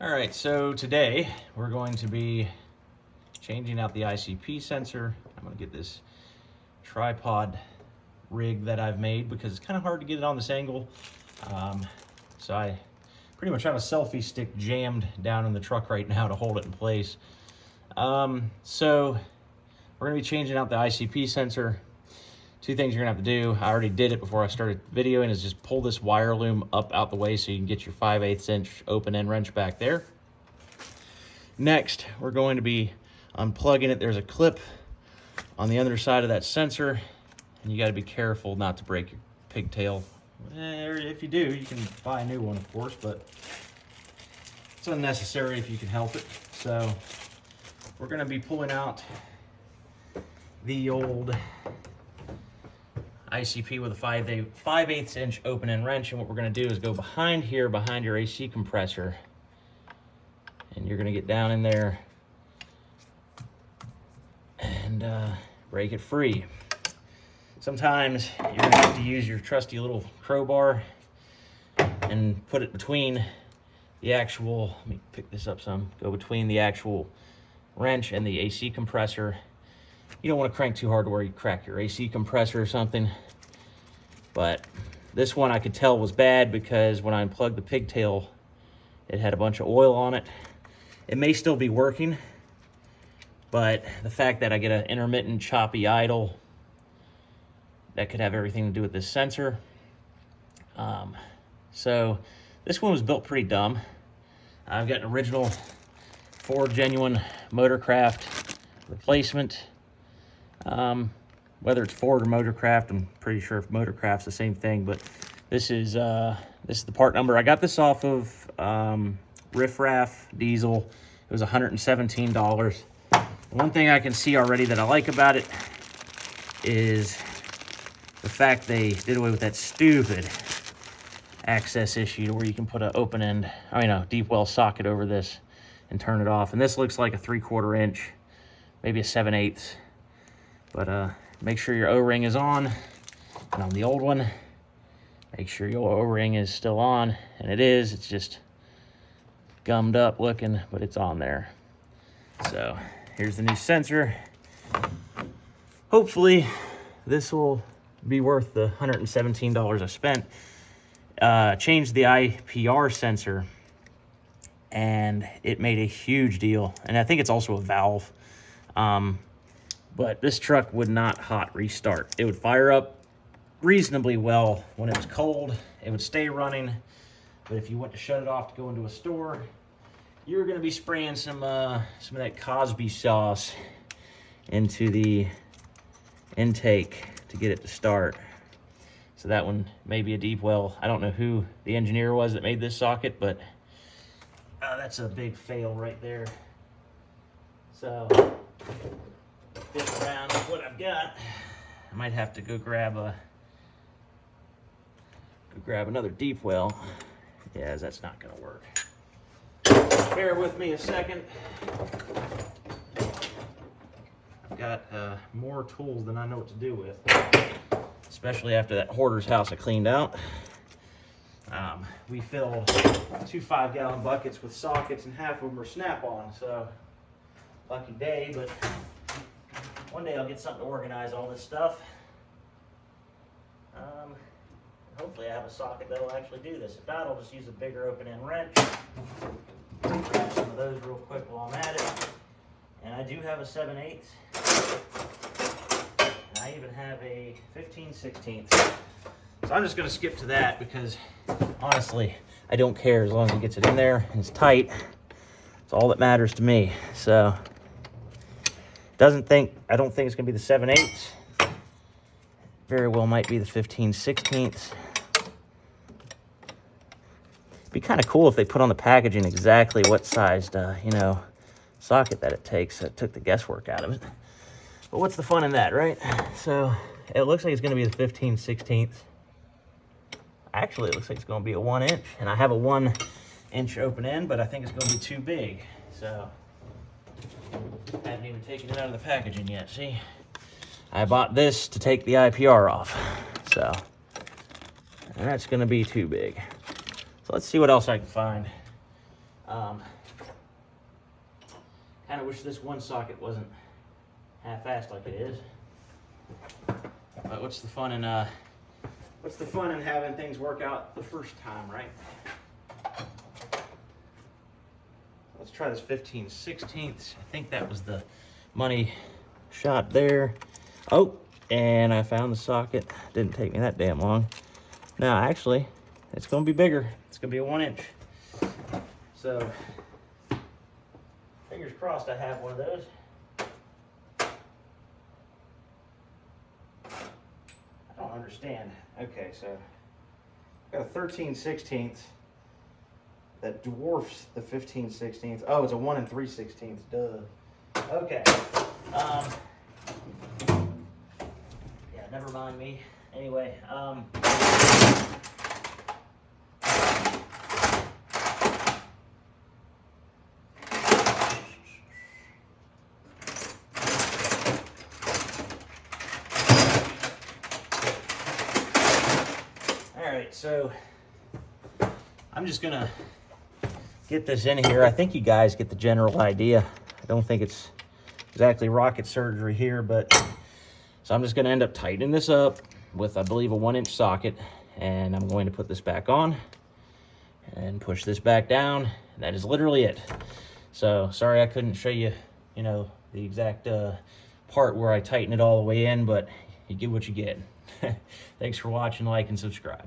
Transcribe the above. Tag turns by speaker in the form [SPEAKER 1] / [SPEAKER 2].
[SPEAKER 1] All right, so today we're going to be changing out the ICP sensor. I'm going to get this tripod rig that I've made because it's kind of hard to get it on this angle. So I pretty much have a selfie stick jammed down in the truck right now to hold it in place. So we're going to be changing out the ICP sensor. Two things you're going to have to do. I already did it before I started videoing, is just pull this wire loom up out the way so you can get your 5/8 inch open end wrench back there. Next, we're going to be unplugging it. There's a clip on the other side of that sensor, and you got to be careful not to break your pigtail. If you do, you can buy a new one, of course, but it's unnecessary if you can help it. So we're going to be pulling out the old ICP with a 5/8 inch open end wrench, and what we're going to do is go behind here, behind your AC compressor, and you're going to get down in there and break it free. Sometimes you're going to have to use your trusty little crowbar and put it between the actual, let me pick this up some, go between the actual wrench and the AC compressor. You don't want to crank too hard to where you crack your AC compressor or something. But this one I could tell was bad because when I unplugged the pigtail, it had a bunch of oil on it. It may still be working, but the fact that I get an intermittent choppy idle, that could have everything to do with this sensor. So this one was built pretty dumb. I've got an original Ford genuine Motorcraft replacement. Whether it's Ford or Motorcraft, I'm pretty sure if Motorcraft's the same thing, but this is the part number. I got this off of Riff Raff Diesel. It was $117. One thing I can see already that I like about it is the fact they did away with that stupid access issue to where you can put an open end, deep well socket over this and turn it off. And this looks like a 3/4 inch, maybe a 7/8. But make sure your O-ring is on, and on the old one, make sure your O-ring is still on, and it is. It's just gummed up looking, but it's on there. So here's the new sensor. Hopefully this will be worth the $117 I spent. Changed the IPR sensor, and it made a huge deal. And I think it's also a valve. But this truck would not hot restart. It would fire up reasonably well when it was cold. It would stay running. But if you went to shut it off to go into a store, you're going to be spraying some of that Cosby sauce into the intake to get it to start. So that one may be a deep well. I don't know who the engineer was that made this socket, but that's a big fail right there. So around what I've got, I might have to go grab another deep well. Yeah, that's not gonna work. Bear with me a second. I've got more tools than I know what to do with, especially after that hoarder's house I cleaned out. We filled 2 5-gallon buckets with sockets, and half of them are Snap-on, so lucky day. But one day I'll get something to organize all this stuff. Hopefully I have a socket that'll actually do this. If not, I'll just use a bigger open end wrench. Grab some of those real quick while I'm at it. And I do have a 7/8. And I even have a 15/16. So I'm just going to skip to that because honestly, I don't care as long as it gets it in there and it's tight. It's all that matters to me. So I don't think it's going to be the 7/8. Very well might be the 15/16. It'd be kind of cool if they put on the packaging exactly what sized, socket that it takes. It took the guesswork out of it. But what's the fun in that, right? So it looks like it's going to be the 15/16. Actually, it looks like it's going to be a 1 inch. And I have a 1 inch open end, but I think it's going to be too big. So I haven't even taken it out of the packaging yet. See, I bought this to take the IPR off. So that's going to be too big. So let's see what else I can find. Kind of wish this one socket wasn't half-assed like it is. But what's the fun in having things work out the first time, right? Let's try this 15/16. I think that was the money shot there. Oh, and I found the socket. Didn't take me that damn long. Now, actually, it's going to be bigger. It's going to be a 1 inch. So, fingers crossed I have one of those. I don't understand. Okay, so I've got a 13/16 that dwarfs the 15/16. Oh, it's a 1 3/16. Duh. Okay. Yeah, never mind me. Anyway, so I'm just gonna get this in here. I think you guys get the general idea. I don't think it's exactly rocket surgery here, but so I'm just gonna end up tightening this up with, I believe, a 1 inch socket, and I'm going to put this back on and push this back down. And that is literally it. So sorry I couldn't show you, the exact part where I tighten it all the way in, but you get what you get. Thanks for watching, like, and subscribe.